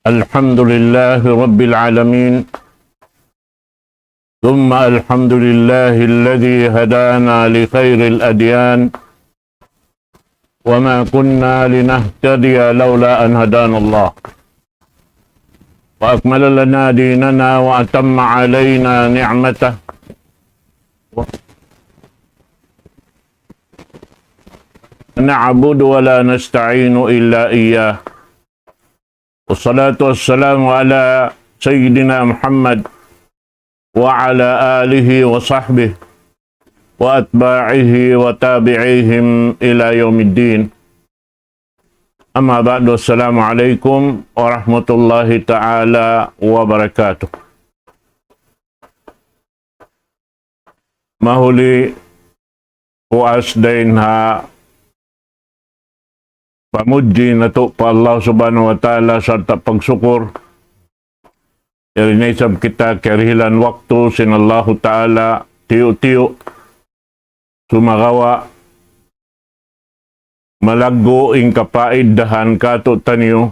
الحمد لله رب العالمين ثم الحمد لله الذي هدانا لخير الأديان وما كنا لنهتدي لولا أن هدانا الله وأكمل لنا ديننا وأتم علينا نعمته نعبد ولا نستعين إلا إياه والصلاة والسلام على سيدنا محمد وعلى آله وصحبه وأتباعه وتابعيهم إلى يوم الدين. أما بعد، السلام عليكم ورحمة الله تعالى وبركاته. Mahuli puas din ha pamuji na to pa Allah subhanahu wa ta'ala sarta pagsukur. Irinisab kita kerihilan waktu sin Allah ta'ala tiyo-tiyo sumagawa malaggo ing kapaiddahan kato taniyo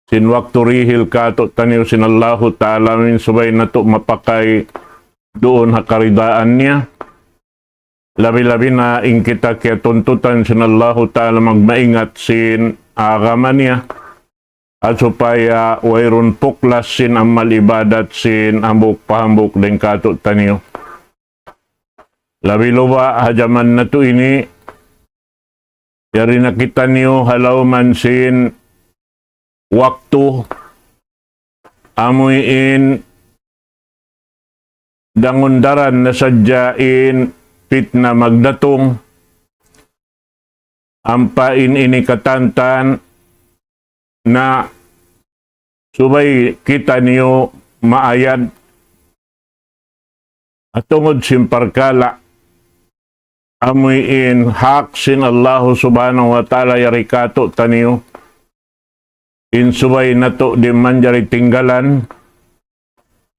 sin waktu rihil kato taniyo sin Allah ta'ala min subay na to mapakay doon hakaridaan niya. Labi-labi na ing kita kaya tuntutan sin Allah ta'ala magmaingat sin agaman niya at supaya wayron puklas sin amal ibadat sin ambuk pahambuk din kato taniyo. Labi-luba hajaman na to ini yari nakita niyo halawman sin waktu amuin dangundaran na sadyain fitna magdatong ampain ini katantan na subay kita niyo maayad at tungod simparkala amuin hak sin Allah subhanahu wa ta'ala yarikato taniyo in subay na to di manjari tinggalan.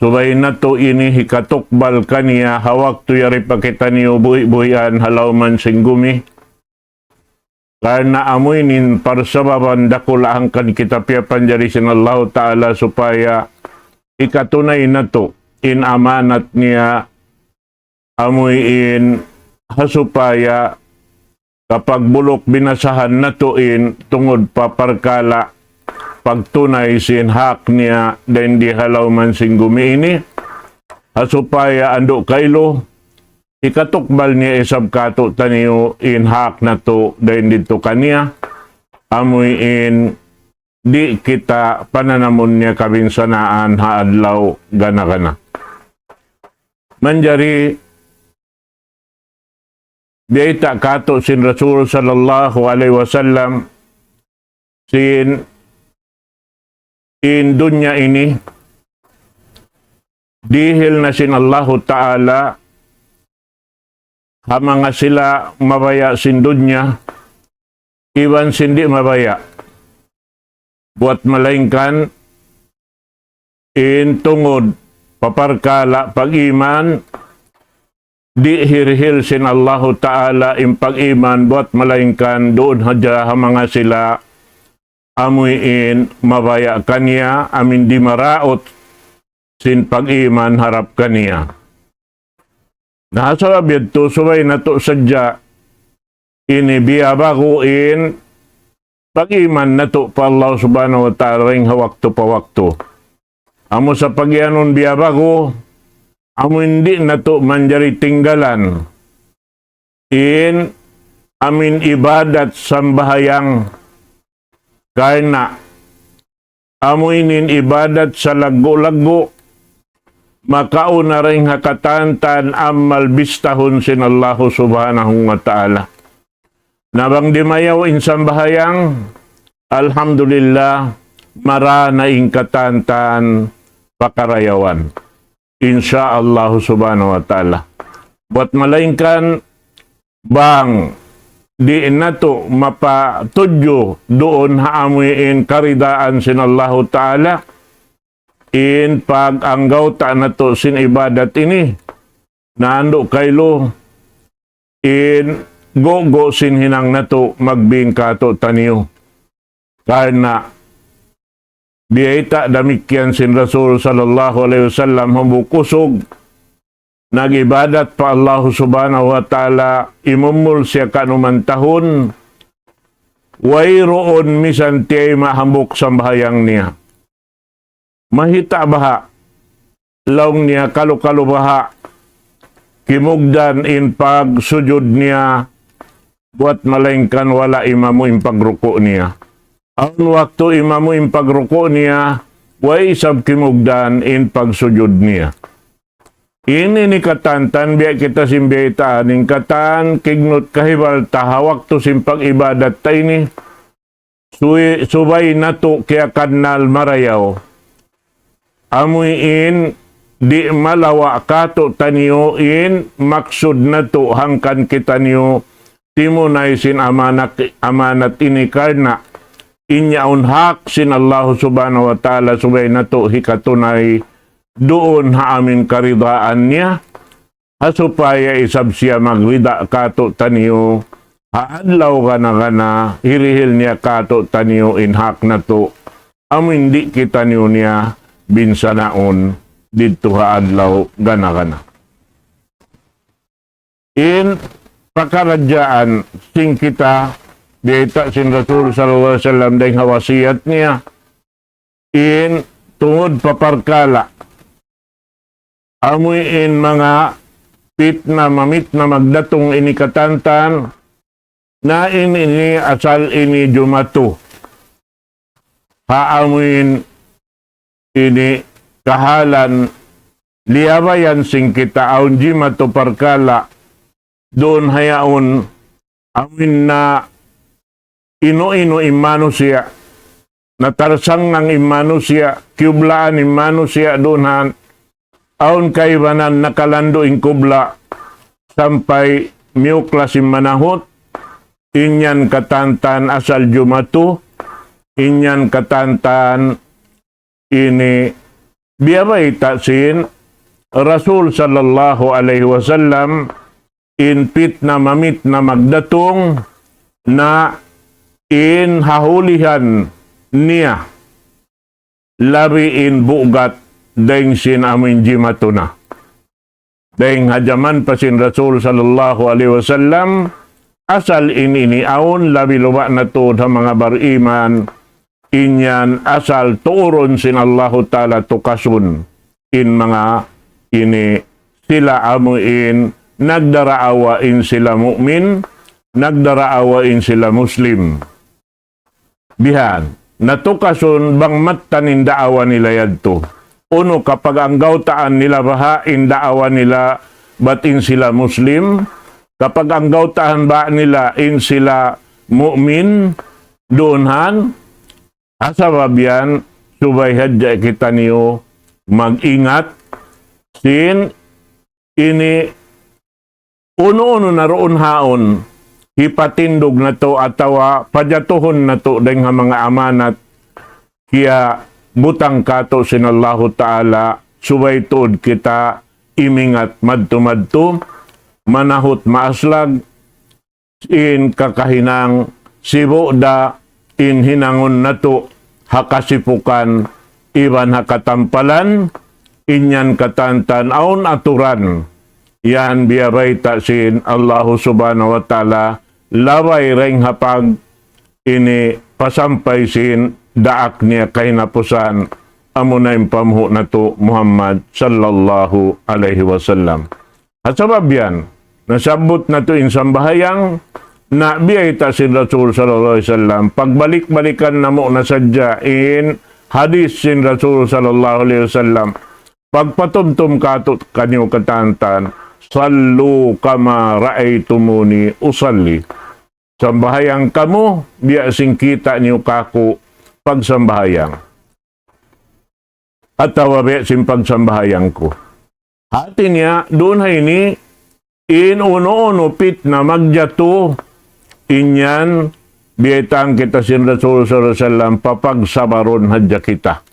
Subay na to ini hikatukbal kaniya hawak to yari pakita niyo buhi-buhian halawman singgumi. Karena amuinin parsababan dakulahan kan kita piyapan jari sin Allah ta'ala supaya ikatunay na to in amanat niya amuin hasupaya kapag bulok binasahan na to in tungod paparkala pagtunay sin hak niya din di halawman singgumi ini asupaya ando kailo ikatukbal niya isab kato taniyo in hak na to din dito kaniya amuin di kita pananamon niya kabinsanaan haadlaw gana-gana. Manjari diita kato sin Rasul sallallahu alaihi wasallam sin in dunya ini dihil na sin Allah ta'ala hamanga sila mabaya sin dunya iwan sindi mabaya buat malaingkan in tungod paparkala pag-iman di hirhil sin Allah ta'ala in pag-iman buat malaingkan doon hadya hamanga sila amuin mabaya kaniya amin di maraot sin pag-iman harap kaniya. Nahasarabid to subay na to sadya ini biyabaguin pag-iman na to pa Allah subhanahu wa ta'ala ring hawakto pa wakto. Amo sa pag-ianon biyabago amo hindi na to manjari tinggalan in amin ibadat sambahayang karena amuinin ibadat sa lago-lago makauna ring hakatantan amal bistahon sin Allah subhanahu wa ta'ala. Nabang dimayaw insang bahayang alhamdulillah marana ing katantan pakarayawan insya Allah subhanahu wa ta'ala. Buat malaingkan bang di nato mapatudyo doon haamuin karidaan sin Allah ta'ala in pag-anggaw ta nato sin ibadat ini naando kaylo in go sin hinang nato magbingkato taniyo karena Biyaita damikyan sin Rasul sallallahu alaihi wasallam humbukusog nagibadat pa Allah subhanahu wa ta'ala imumul siya kanumantahon wayroon misan tiyay mahambok sa bahayang niya. Mahita baha laong niya kalu-kalu baha kimugdan in pagsujud niya buat malengkan wala imamu in pagruko niya. Ang waktu imamu in pagruko niya, way isab kimugdan in pagsujud niya. Ini ni katantan, biya kita simbiyaitaan, ning katan, kignot kahibal, tahawak to simpag ibadat ta ini, subay na to kaya kanal marayaw. Amoy in, di malawa kato taniyo in, maksud na to hangkan kita niyo, timunay sin amanat ini karna, inyaun hak sin Allah subhanahu wa ta'ala subay na to hikatunay doon ha amin karidaan niya hasupaya isab siya magrida kato taniyo haadlaw ka na hirihil niya kato taniyo in hak na to amin di kita niyo niya binsanaon dito haadlaw gana in pakaradyaan sing kita dita sin Rasul sallallahu alaihi wasallam dahil hawasiyat niya in tungod paparkala amoy in mga pit na mamit na magdatong ini katantan na ini asal ini jumato haamuin ini kahalan liabayan sing kita aun jimato parkala doon hayaon amin na ino-ino imano siya, natarsang ng imano siya, kublaan imano siya doon aon kaibanan nakalando in kubla, sampai miuklas manahot, inyan katantan asal jumato, inyan katantan ini, biyabay tasin, Rasul sallallahu alaihi wasallam, inpit na mamit na magdatong, na in hahulihan niya labi in bugat dahing sin amin jimato na. Dahing hajaman pa sin Rasul sallallahu alaihi wasallam asal ini aon labi luba na to sa mga bariman inyan asal turon sin Allahu ta'ala tukasun in mga ini sila amuin nagdaraawa in sila mu'min nagdaraawa in sila muslim. Bihan, natukason bang matanin daawa nila yadto. Uno, kapag ang gautaan nila baha, indaawa nila batin sila muslim. Kapag ang gautaan ba nila in sila mu'min, doonhan, asababyan, subay hadya kita niyo mag-ingat, sin ini uno-uno na roon haon, hipatindog na to atawa pajatuhon na to dahil mga amanat kaya butang kato sinallahu ta'ala subay tuod kita imingat madto-madto manahot maaslag in kakahinang sibuda in hinangon na to hakasipukan iban hakatampalan inyan katantan aon aturan yan biyabay tasin Allah subhanahu wa ta'ala laway reng hapag ini pasampay sin daak niya kahinapusan amo na impamho na to Muhammad sallallahu alaihi wasallam. At sabab yan, nasabot na to insambahayang na biyay tasin Rasul sallallahu alaihi wasallam pagbalik-balikan na mo na sadya in hadis sin Rasul sallallahu alaihi wasallam pagpatumtum katot kanyo katantan sallu kama ra'aytumuni usalli. Sambahayang kamu, biya sing kita niyo kako pagsambahayang. At tawabi sing pagsambahayang ko. Hati niya, doon ini, in uno-uno pit na magjato, inyan, biyetang kita sin Rasul sallallahu alaihi wasallam papagsabaron hadya kita.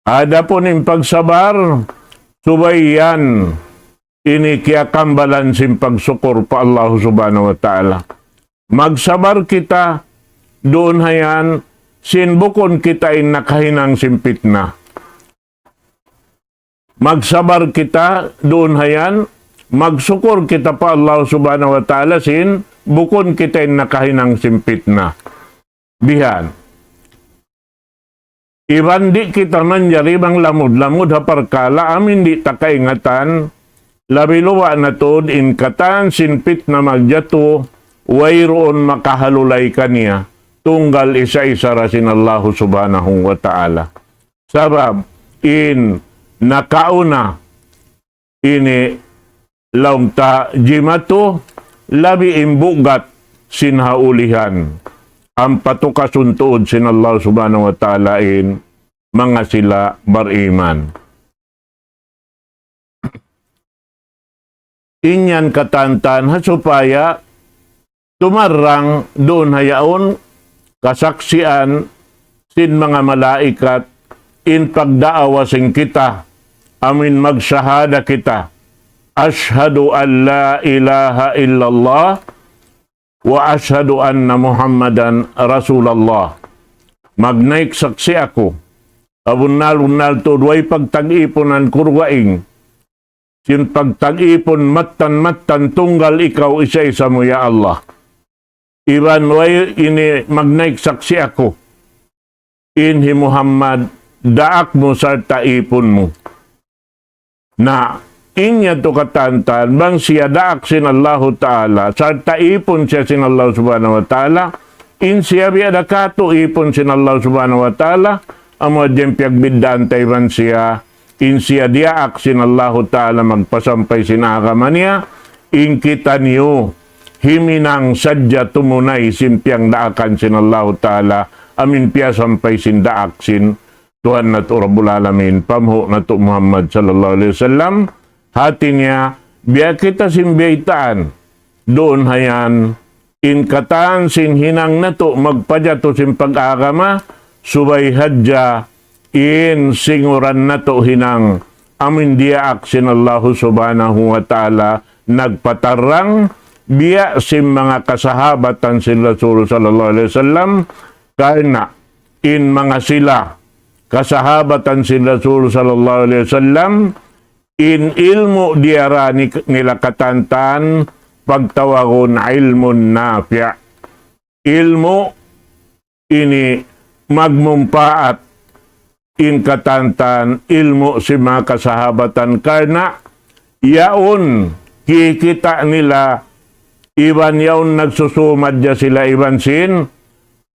Ada po ning pagsabar, subayan, ini kaya kambalan sin pagsukur pa Allah subhanahu wa ta'ala. Magsabar kita, doon hayan, sin bukon kita in nakahinang simpit na. Magsabar kita doon hayan, magsukor kita pa Allah subhanahu wa ta'ala sin bukon kita in nakahinang simpit na. Bihan. Iban di kita manjari bang lamod-lamod haparkala amin di takaingatan labi luwa na tod in katan sinpit na magjato wayroon makahalulay kaniya tunggal isa-isa rasin Allah subhanahu wa ta'ala. Sabab in nakauna ini laumta jimato labi imbugat sinhaulihan ang patukasuntuod sin Allah subhanahu wa ta'ala in mga sila bariman. Inyan katantan supaya tumarang doon hayaon kasaksian sin mga malaikat in pagdaawasing kita amin magsahada kita ashhadu an la ilaha illallah wa ashhadu anna Muhammadan Rasulullah. Magnaik saksi ako. Abunal-unal to duway pagtag-iponan kurwaing. Sin pagtag-ipon matan-matan tunggal ikaw isa-isa mo ya Allah. Iban way ini magnaik saksi ako. Inhi Muhammad daak mo sa taipon mo. Na inya to katantan bang siya daak sin Allah Ta'ala sarta ipon siya sin Allah subhanahu wa ta'ala in siya biada kato ipon sin Allah subhanahu wa ta'ala amo dyan piagbidaan tayban siya in siya diaak sin Allah Ta'ala magpasampay sinakama niya in kita niyo himinang sadya tumunay simpiang daakan sin Allah Ta'ala amin piya sampay sin daak sin Tuhan na to Rabbul Alamin pamho na to Muhammad sallallahu alaihi wasallam hati niya, biya kita simbiyaitaan. Doon hayan, in kataan sin hinang na to, magpadyato sin pag-agama, subay hadya, in singuran na to hinang, amin diaak sin Allah subhanahu wa ta'ala, nagpatarang, biya sin mga kasahabatan sin Rasul sallallahu alaihi wasallam, karena in mga sila, kasahabatan sin Rasul sallallahu alaihi wasallam, in ilmu diara nila katantan pagtawagon ilmun nafi'. Ilmu ini magmumpaat in katantan ilmu si mga kasahabatan karena yaon kikita nila iban yaon nagsusumad ya sila iban sin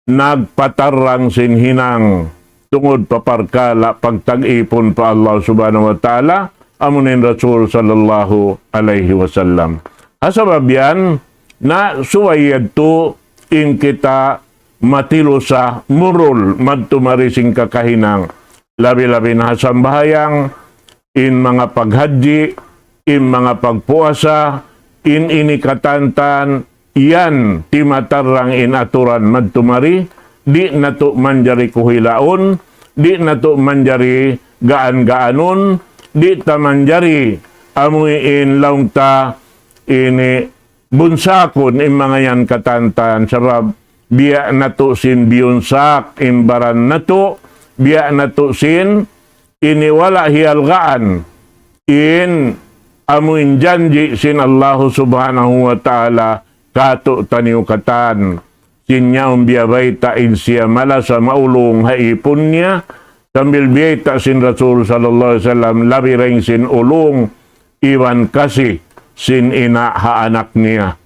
nagpatarang sin hinang tungod paparkala pagtag-ipon pa Allah subhanahu wa ta'ala amunin Rasul sallallahu alaihi wasallam. Asabab yan na suwayad to in kita matilo sa murul madtumarising kakahinang labi-labi na hasambahayang in mga paghadji, in mga pagpuasa, in inikatantan, yan timatarang in aturan madtumari, di na to manjari kuhilaon, di na to manjari gaan-gaanon, di ta manjari amoy in laungta ini bunsakon in mga yan katantan sabab biya na to sin biyunsak imbaran na to biya na to sin ini wala hialgaan in amoy janji sin Allah subhanahu wa ta'ala kato taniw katan sinyaw biyabay ta in siya mala sa maulong haipon niya sambil biyata sin Rasul sallallahu alaihi wasallam labi ring sin ulong iwan kasi sin ina haanak niya.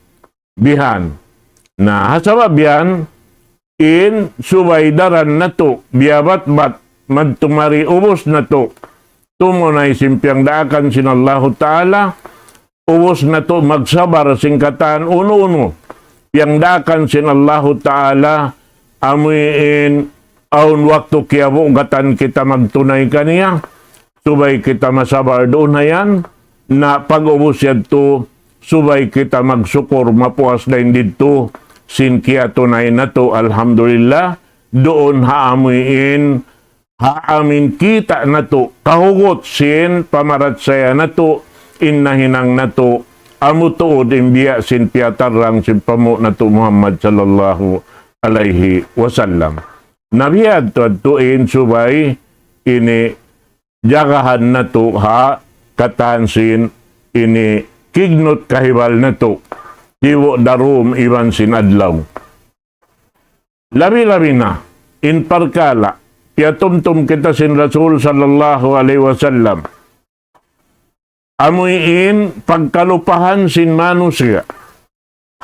Bihan. Na hasabab yan in subaydaran na to biyabat-bat madtumari ubos na to tumunay simpiang daakan sin Allah Ta'ala ubos na to magsabar singkatan uno-uno yang daakan sin Allah Ta'ala amuin aun waktu kiyabo gatan kita magtunay kaniya subay kita masabar doon na yan na pag-ubos yan to subay kita magsukor mapuas na dito sin kiya tunay na to alhamdulillah doon haamuin haamin kita na to kahugot sin pamarat saya na to innahinang na to amu tuod imbiya sin piyatarang sin pamo na to Muhammad sallallahu alaihi wasallam. Nabiyad tuin subay ini jagahan na to ha katansin ini kignot kahibal na to iwo darum iban sinadlaw. Labi-labi na in parkala piatumtum kita sin Rasul sallallahu alaihi wasallam amuin pagkalupahan sin manusia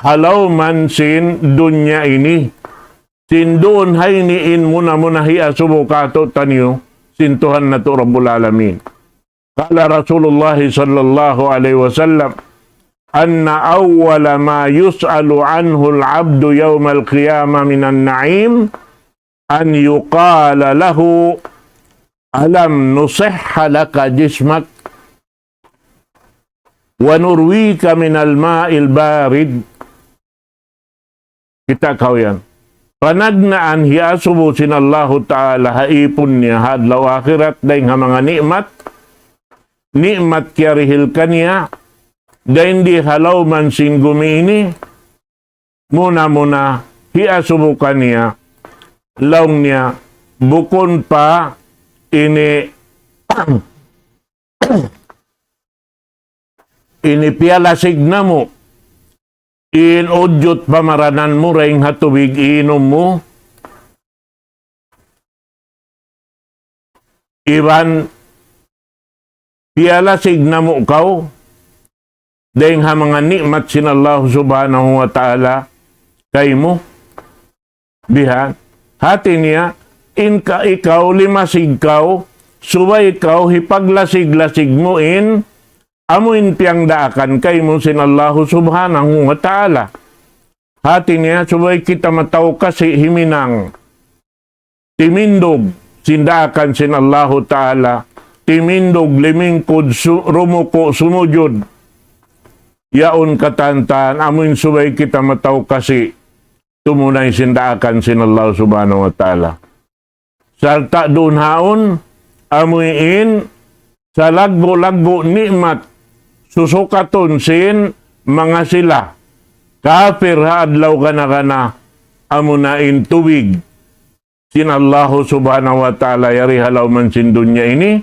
halaw man sin dunya ini sin doon hay niin muna hiya subukato tanyo sin Tuhan na to Rabbul Alamin. Kala Rasulullah sallallahu alaihi wasallam anna awwala ma yus'alu anhu al-'abdu yawm al-qiyamah minan na'im an yuqala lahu alam nusihha laka jismak wa nurwika min al-ma'il barid. Kita kau yan. Panagnaan hiya subusin Allahu Ta'ala haipon niya hadlaw akhirat dahil nga mga nikmat kiarihil kaniya dahil hindi halaw man sin gumini muna hiya subukan niya laong niya bukon pa ini ini pialasig na mo inudyot pamaranan mo ring hatubig inom mo iban pialasig na mo kaw dahil ha mga nikmat sin Allah subhanahu wa ta'ala kay mo bihan hati niya inka ikaw limasig kaw subay kaw hipaglasig-lasig mo amuin piyang daakan kay mo sin Allah subhanahu wa ta'ala. Hati niya, subay kita mataw kasi himinang. Timindog, sindaakan sin Allah ta'ala. Timindog, limingkod, rumuko, sumujud. Yaon katantan, amuin subay kita mataw kasi tumunay sindaakan sin Allah subhanahu wa ta'ala. Salta doon haon, amuin sa lagbo-lagbo nikmat susukaton sin mga sila kafir haadlaw kana amunain tubig sin Allah subhanahu wa ta'ala yari halaw man sin dunya ini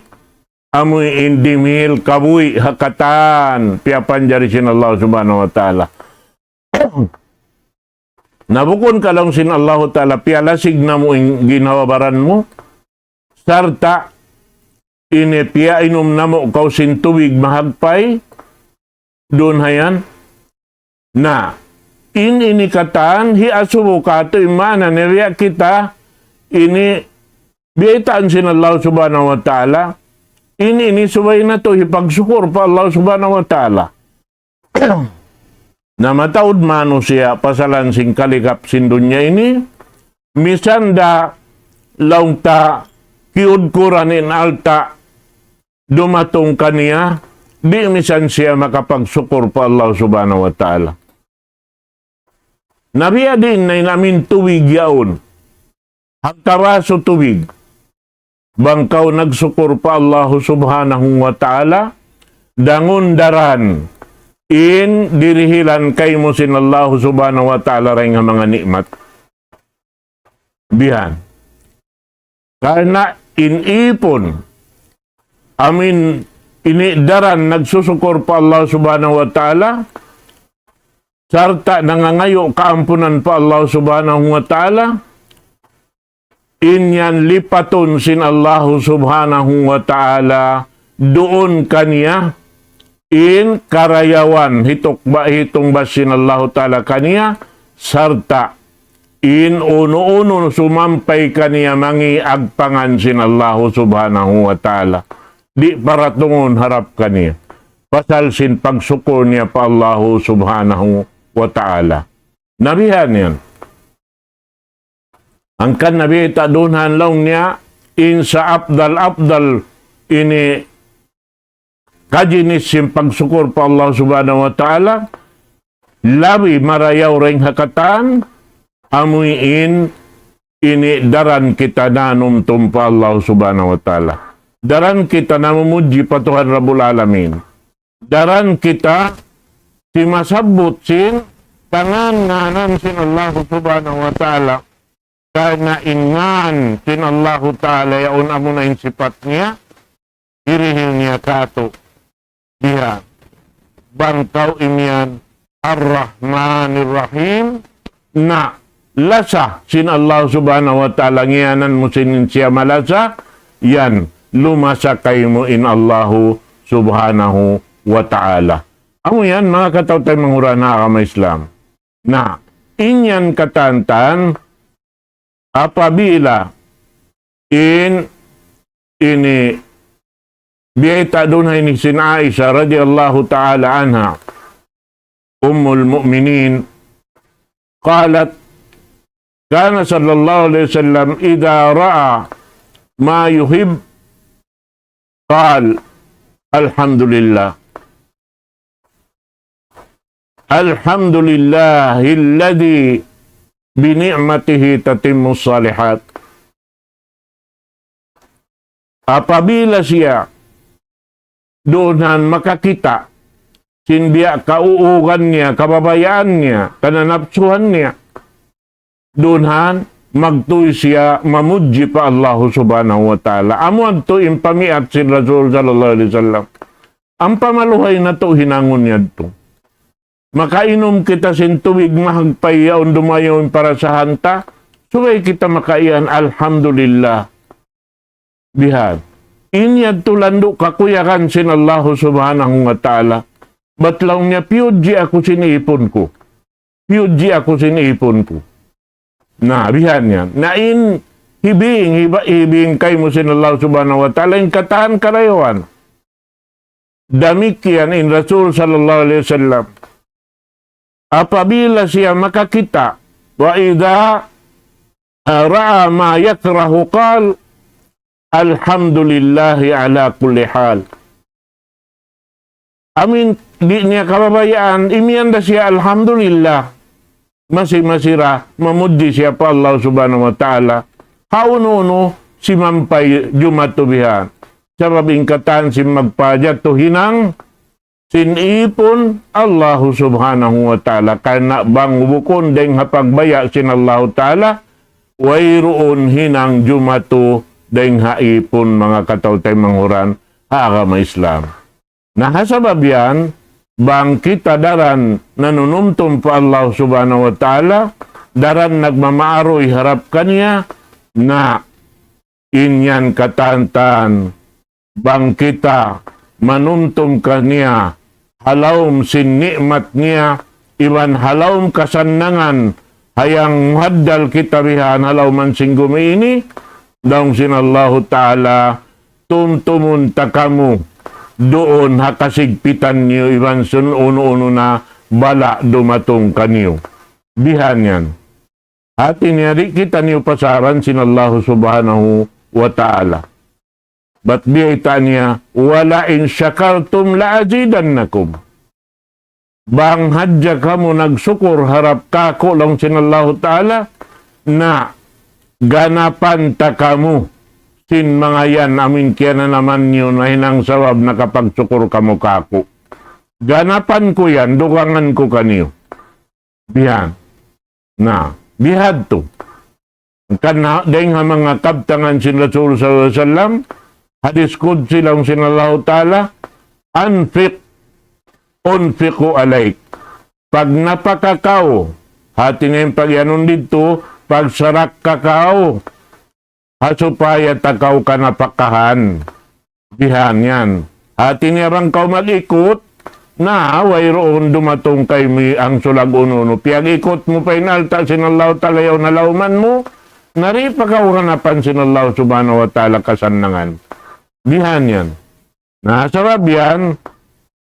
amuy indimil kabuy hakatan piapan jari sin Allah subhanahu wa ta'ala. Nabukon ka lang sin Allah ta'ala pialasig na mo ginawabaran mo sarta ini pia inom na mo kaw sin tubig mahagpay doon hayan na ini katan hiasubo kato imana neriya kita ini biyaitaan sin Allah subhanahu wa ta'ala ini subay na to hipagsukur pa Allah subhanahu wa ta'ala na mataud manusia pasalan sing kalikap sin dunya ini misanda laungta kiudkuranin alta dumatong kaniya di misan siya makapagsukur pa Allah subhanahu wa ta'ala. Nabiya din na namin tuwig yaon. Hagkaraso tuwig. Bangkaw nagsukur pa Allah subhanahu wa ta'ala. Dangon daran. In dirihilan kay mo sin Allah subhanahu wa ta'ala rin nga mga nikmat. Bihan. Karena inipon. Amin ini daran nagsusukor pa Allah subhanahu wa ta'ala sarta nangangayo kaampunan pa Allah subhanahu wa ta'ala inyan lipaton sin Allah subhanahu wa ta'ala doon kaniya in karayawan hitong basin Allah ta'ala kaniya sarta in uno-uno sumampay kaniya mangi agpangan sin Allah subhanahu wa ta'ala di paratungon harap kaniya. Pasal sin pagsuko niya pa Allah subhanahu wa ta'ala. Nabihan yan. Ang kan nabi tadunhan lang niya in sa abdal ini kajinis sin pagsukur pa Allah subhanahu wa ta'ala labi marayaw ring hakatan amuin ini daran kita nanumtum pa Allah subhanahu wa ta'ala. Daran kita namumuji pa Tuhan Rabbul Alamin. Daran kita si masabot sin tangan nganan sin Allah subhanahu wa ta'ala Karena ingan sin Allah Ta'ala yaun amunain sifat niya, irihil niya kato. Dia, bangkau imian Ar-Rahmanir Rahim, na lasa sin Allah Subhanahu wa Ta'ala ngiyanan mo sin siya malasa, yan, lumasa kayo mo in Allahu Subhanahu wa Ta'ala. Amo yan, mga katawtay manghura na kama Islam, na inyan katantan, apabila ini biyata doon ni sin Aisha radiyallahu ta'ala anha ummul mu'minin qalat kana sallallahu alaihi wasallam idha ra'a ma yuhib qal alhamdulillah alhamdulillahilladzi bini'matihi tatimmu salihat. Apabila siya doon makakita sinbiya kauugan niya, kababayaan niya, kananapsuhan niya, doon magtuy siya mamudji pa Allah Subhanahu wa Ta'ala. Amuan to impamiat sin Rasul sallallahu alaihi wasallam. Ang pamaluhay na to hinangon niya to. Makainom kita sin tubig mahagpayaon dumayon para sa hanta, suway kita makaiyan alhamdulillah. Bihad. Inyad tulando kakuyakan sin Allah Subhanahu wa Ta'ala. Batlaw niya, piyudji ako sinipon ko. Piyudji ako sinipon ko. Na, bihan yan. Na in hibing kay mo sin Allah Subhanahu wa Ta'ala, in katahan karayuan. Damikyan in Rasul sallallahu alaihi wasallam. Apabila siya makakita, wa idha ra'a ma yakrahu qal, alhamdulillahi ala kulli hal. Amin, di niya kababayaan, imiyanda siya alhamdulillah. Masira, mamuddi siya pa Allah Subhanahu wa Ta'ala. Haununo si mampay jumatubihan. Sababing katan si magpajat to hinang sinipon Allah Subhanahu wa Ta'ala. Kana bang bukon deng hapagbaya sin Allah Ta'ala, wayroon hinang jumatu deng haipon mga katawtay manghuran agama Islam. Nahasabab yan, bang kita daran nanunumtum pa Allah Subhanahu wa Ta'ala, daran nagmamaaroy harap kanya, na inyan katantan, bang kita manumtum kanya, halawm sin nikmat niya, iwan halawm kasannangan, hayang haddal kita bihan halawman sing gumiini, daong sin Allah Ta'ala, tumtumun takamu, doon hakasigpitan niyo, iwan sun uno-uno na bala dumatong kaniyo. Bihan yan. Hati niya, di kita niyo pasaran sin Allah Subhanahu wa Ta'ala. Ba't biyata niya, wala in syakartum laazidannakum. Bang hadya kamu nagsukur harap kako lang sin Allah Ta'ala, na ganapan ta kamu sin mga yan amin kaya na naman yun na hinang sawab na kapagsukur kamo kako. Ganapan ko yan, dukangan ko kaniyo. Bihan. Na, bihad to. Kana dahil nga mga kabtangan sin Rasul sallallahu alaihi wasallam, hadis kud silang sin Allah Ta'ala, unfiqu alaik. Pag napakakaw, hati nga yung pagyanon dito, pag sarak kakao, hasupaya takaw ka napakahan. Bihan yan. Hati niya bang kau mag-ikot, na wayroon dumatong kay mi ang sulag ununo. Piyag ikot mo pa inalta sinalaw talayaw na lauman mo, naripa ka hanapan sinalaw Subhanahu wa Ta'ala kasannangan. Bihan yan. Nasarab yan,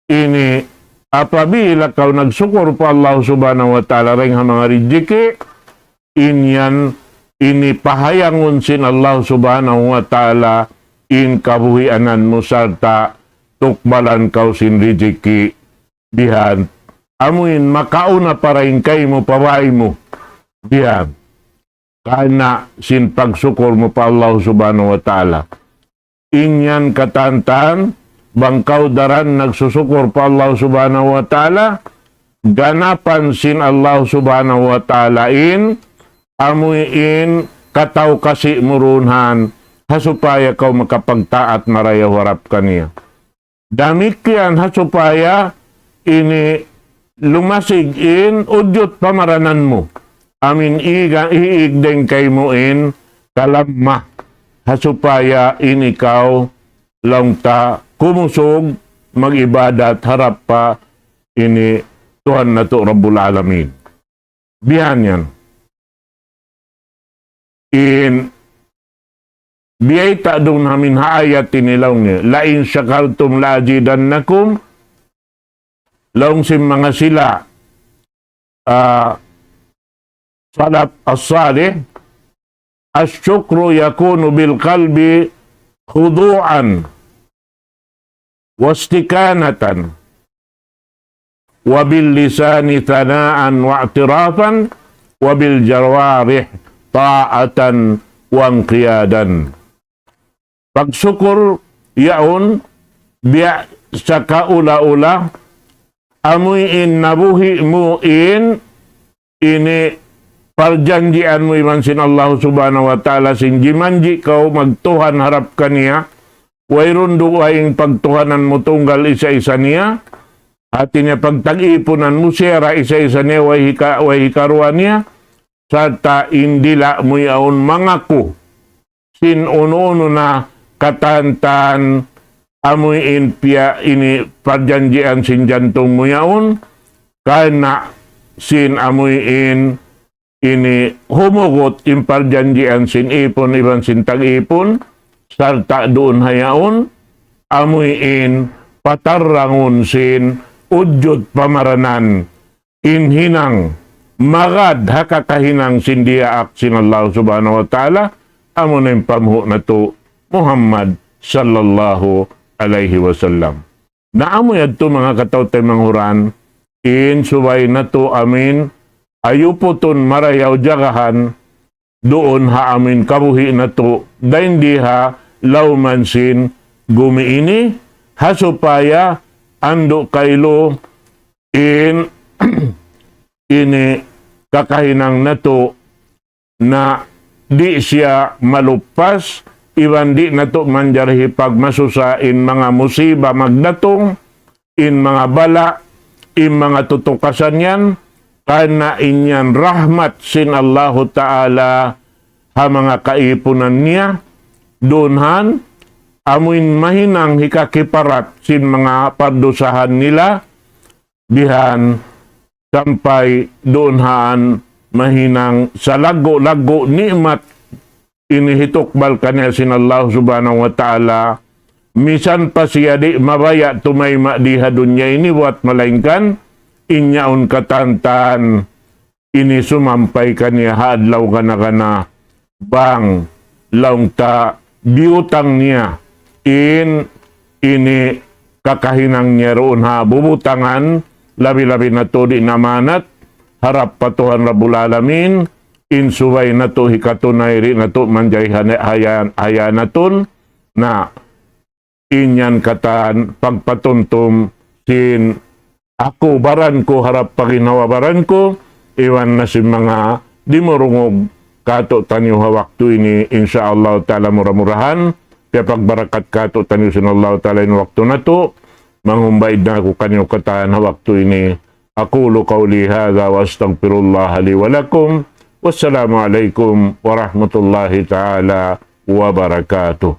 ini apabila kau nagsukur pa Allah Subhanahu wa Ta'ala ring mga rijiki, inyan ini pahayangun sin Allah Subhanahu wa Ta'ala in kabuhianan mo sarta tukbalan kau sin rijiki. Bihan. Amuin makauna parain kay mo pawai mo. Bihan. Kana sin pagsukur mo pa Allah Subhanahu wa Ta'ala. Inyan katantan, bangkaw daran nagsusukur pa Allah Subhanahu wa Ta'ala, ganapan sin Allah Subhanahu wa Ta'ala in amuin kataw kasi murunhan hasupaya kau makapagtaat marayaw harap kaniya. Damikian hasupaya ini lumasigin udyot pamaranan mo. Amin iigdeng kay moin kalamma hasupaya ini kau langta kumusog mag-ibadat harap pa ini Tuhan na to Rabbul Alamin. Bihan yan. Biyay doon namin haayat tinilaw niya. Lain syakartum laajidannakum. Laong sim mga sila salaf as-salih. Asyukru yakunu bil qalbi khudu'an wastikanatan wabil lisani thanaan wa'tirafan wabil jawarih ta'atan wangqiyadan. Pagsyukur yaon biya sa kaula-ula amuin nabuhi mo ini parjanjian mo iman sin Allah subhanahu wa ta'ala sin jimanji kau magtuhan harap kaniya wayron duwaing pagtuhanan mo tunggal isa-isa niya at niya pagtag-ipunan mo siyara isa-isa niya way hikaruan niya sarta indila mo yaon mangaku sin uno-uno na katantan amuin pia ini parjanjian sin jantung mo yaon kana sin amuin ini humugot yung parjanjian sin ipon iban sin tag-ipon sarta doon hayaon amuin patarrangon sin udyot pamaranan inhinang magad hakakahinang sindiaak sin Allah subhanahu wa ta'ala amo na yung pamuho na to Muhammad sallallahu alaihi wasallam. Naamoy adto mga katawtay manghuran subay na to amin ayupoton marayaw jagahan doon ha amin kabuhi na to dahin diha laumansin gumiini hasupaya ando kaylo ini kakahinang na to na di siya malupas iwan di na to manjarhi pag masusain mga musiba magdatong in mga bala in mga tutukasan yan kana inyan rahmat sin Allahu Ta'ala ha mga kaipunan niya doonhan amuin mahinang hikakiparat sin mga pardusahan nila bihan sampai doonhan mahinang sa lago-lago nikmat inihitukbal kanya sin Allah subhanahu wa ta'ala misan pa siya di mabaya tumayma diha dunya ini buat malaingkan inyaon katantan ini sumampay kanya hadlaw kana bang laungta biutang niya ini kakahinang niya roon ha bubutangan labi-labi na to di namanat harap patuhan Rabbul Alamin insuway na to hikatunay rin na to manjay hayanaton na inyan katan pagpatuntum sin ako baran ko harap paginawa baran ko iwan na si mga dimurungog kato tanyo hawaktu ini insyaallah ta'ala murah-murahan kaya pagbarakat kato tanyo sinallahu ta'ala in waktu na to mangumbaid na ako kanyo katan hawaktu ini aqulu qawli hadha wa astaghfirullah li wa lakum wassalamu alaikum warahmatullahi ta'ala wabarakatuh.